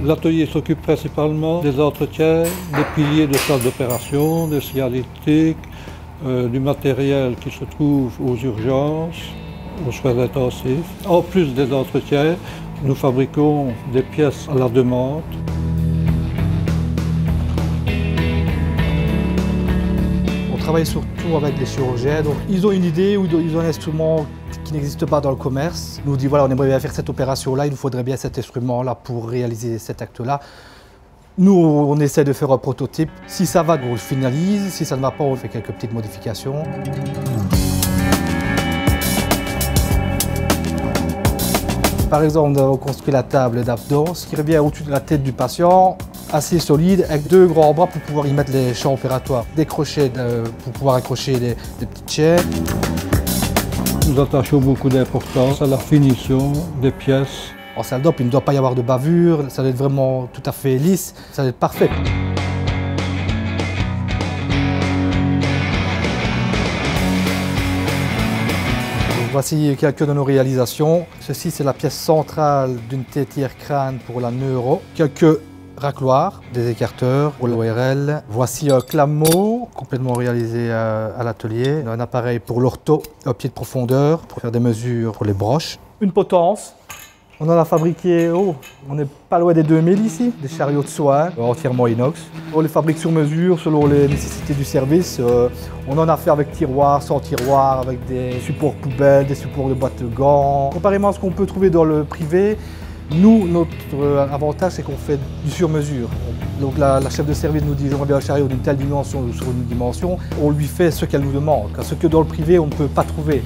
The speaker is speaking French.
L'atelier s'occupe principalement des entretiens, des piliers de salle d'opération, des signalétiques, du matériel qui se trouve aux urgences, aux soins intensifs. En plus des entretiens, nous fabriquons des pièces à la demande. On travaille surtout avec les chirurgiens, donc ils ont une idée ou ils ont un instrument qui n'existe pas dans le commerce. Ils nous disent voilà, on aimerait bien faire cette opération-là, il nous faudrait bien cet instrument-là pour réaliser cet acte-là. Nous, on essaie de faire un prototype. Si ça va, on le finalise. Si ça ne va pas, on fait quelques petites modifications. Par exemple, on a construit la table d'abdos qui revient au-dessus de la tête du patient, assez solide, avec deux grands bras pour pouvoir y mettre les champs opératoires. Des crochets pour pouvoir accrocher des petites chaînes. Nous attachons beaucoup d'importance à la finition des pièces. En salle d'op, il ne doit pas y avoir de bavure, ça doit être vraiment tout à fait lisse, ça doit être parfait. Voici quelques de nos réalisations. Ceci, c'est la pièce centrale d'une tétière crâne pour la neuro. Quelques racloirs, des écarteurs pour l'ORL. Voici un clameau complètement réalisé à l'atelier. Un appareil pour l'ortho, un pied de profondeur pour faire des mesures pour les broches. Une potence. On en a fabriqué, on n'est pas loin des 2000 ici, des chariots de soie entièrement inox. On les fabrique sur mesure selon les nécessités du service. On en a fait avec tiroir, sans tiroir, avec des supports poubelles, des supports de boîtes de gants. Comparément à ce qu'on peut trouver dans le privé, nous, notre avantage, c'est qu'on fait du sur-mesure. Donc la chef de service nous dit j'aimerais bien un chariot d'une telle dimension ou sur une dimension. On lui fait ce qu'elle nous demande, ce que dans le privé on ne peut pas trouver.